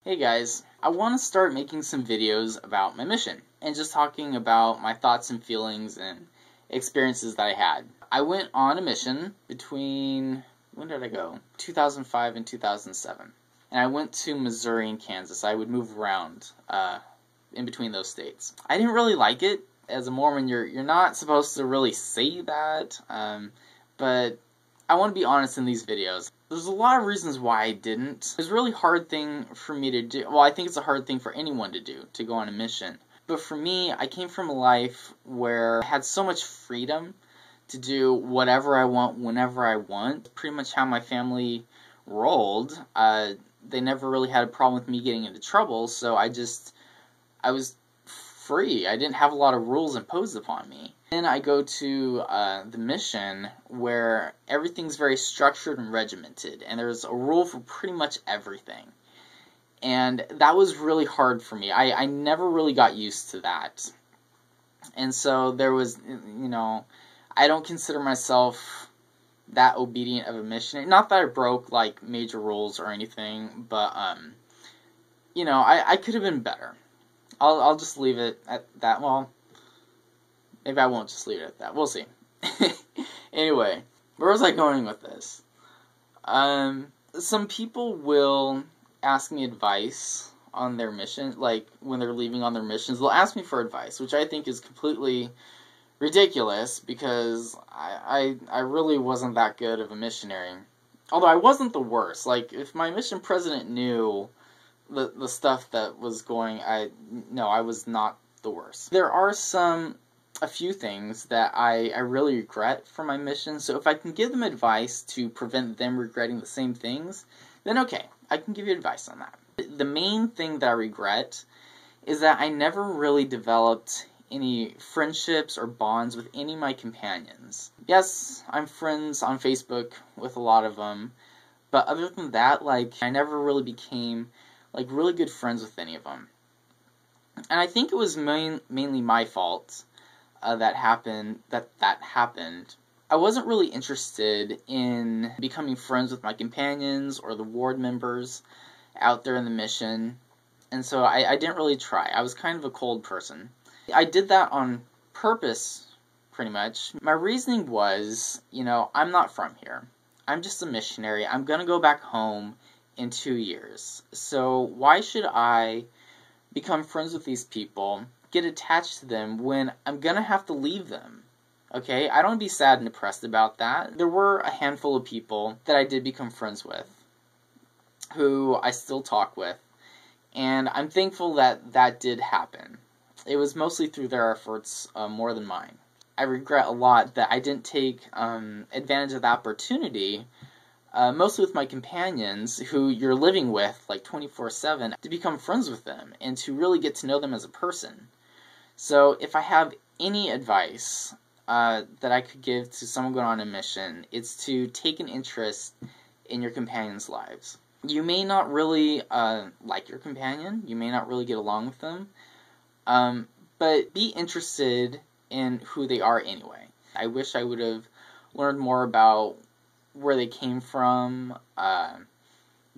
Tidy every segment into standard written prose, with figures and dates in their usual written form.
Hey guys, I want to start making some videos about my mission and just talking about my thoughts and feelings and experiences that I had. I went on a mission between, when did I go? 2005 and 2007. And I went to Missouri and Kansas. I would move around in between those states. I didn't really like it. As a Mormon, you're not supposed to really say that, but I want to be honest in these videos. There's a lot of reasons why I didn't. It was a really hard thing for me to do. Well, I think it's a hard thing for anyone to do, to go on a mission. But for me, I came from a life where I had so much freedom to do whatever I want, whenever I want. Pretty much how my family rolled. They never really had a problem with me getting into trouble, so I was free. I didn't have a lot of rules imposed upon me. Then I go to the mission where everything's very structured and regimented, and there's a rule for pretty much everything. And that was really hard for me. I never really got used to that. And so there was, I don't consider myself that obedient of a missionary. Not that I broke, like, major rules or anything, but, I could have been better. I'll just leave it at that. Well, maybe I won't just leave it at that. We'll see. Anyway, where was I going with this? Some people will ask me advice on their mission, like when they're leaving on their missions. They'll ask me for advice, which I think is completely ridiculous because I really wasn't that good of a missionary. Although I wasn't the worst. Like, if my mission president knew the stuff that was going, I was not the worst. There are a few things that I really regret from my mission, so if I can give them advice to prevent them regretting the same things, then okay, I can give you advice on that. The main thing that I regret is that I never really developed any friendships or bonds with any of my companions. Yes, I'm friends on Facebook with a lot of them, but other than that, I never really became really good friends with any of them. And I think it was mainly my fault that happened. I wasn't really interested in becoming friends with my companions or the ward members out there in the mission, and so I didn't really try. I was kind of a cold person. I did that on purpose, pretty much. My reasoning was, I'm not from here. I'm just a missionary. I'm going to go back home in 2 years. So why should I become friends with these people, get attached to them, when I'm going to have to leave them? Okay, I don't be sad and depressed about that. There were a handful of people that I did become friends with, who I still talk with, and I'm thankful that that did happen. It was mostly through their efforts more than mine. I regret a lot that I didn't take advantage of the opportunity, mostly with my companions, who you're living with 24/7, to become friends with them and to really get to know them as a person. So if I have any advice that I could give to someone going on a mission, it's to take an interest in your companions' lives. You may not really like your companion, you may not really get along with them, but be interested in who they are anyway. I wish I would have learned more about where they came from,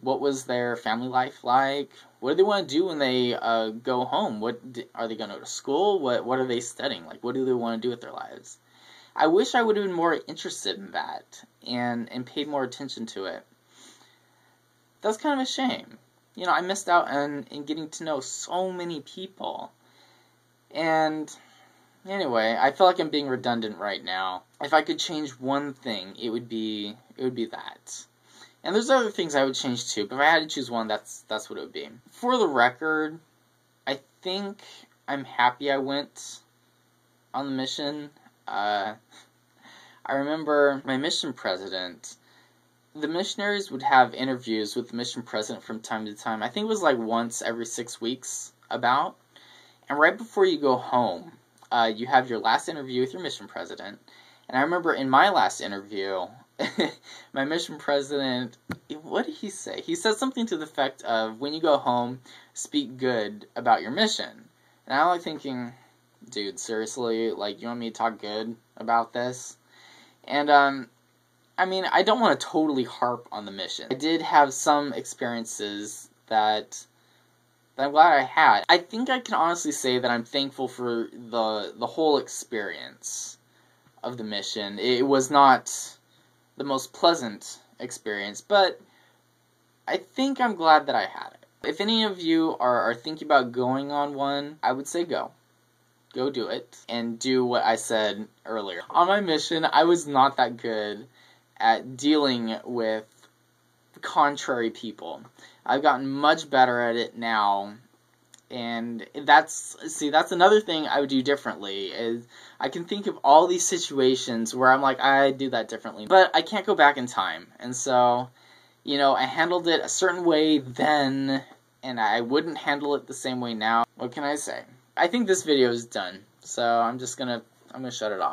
what was their family life like, what do they want to do when they go home, are they going to go to school, what are they studying, what do they want to do with their lives. I wish I would have been more interested in that, and paid more attention to it. That's kind of a shame. I missed out on getting to know so many people. And anyway, I feel like I'm being redundant right now. If I could change one thing, it would be that. And there's other things I would change too, but if I had to choose one, that's what it would be. For the record, I think I'm happy I went on the mission. I remember my mission president. The missionaries would have interviews with the mission president from time to time. I think it was once every 6 weeks about. And right before you go home, you have your last interview with your mission president. And I remember in my last interview, my mission president, what did he say? He said something to the effect of, when you go home, speak good about your mission. And I'm thinking, dude, seriously? You want me to talk good about this? And, I don't want to totally harp on the mission. I did have some experiences that that I'm glad I had. I think I can honestly say that I'm thankful for the whole experience of the mission. It was not the most pleasant experience, but I think I'm glad that I had it. If any of you are thinking about going on one, I would say go. Go do it, and do what I said earlier. On my mission, I was not that good at dealing with contrary people. I've gotten much better at it now, and that's another thing I would do differently, is I can think of all these situations where I'm like, I do that differently, but I can't go back in time, and so, you know, I handled it a certain way then, and I wouldn't handle it the same way now. What can I say? I think this video is done, so I'm gonna shut it off.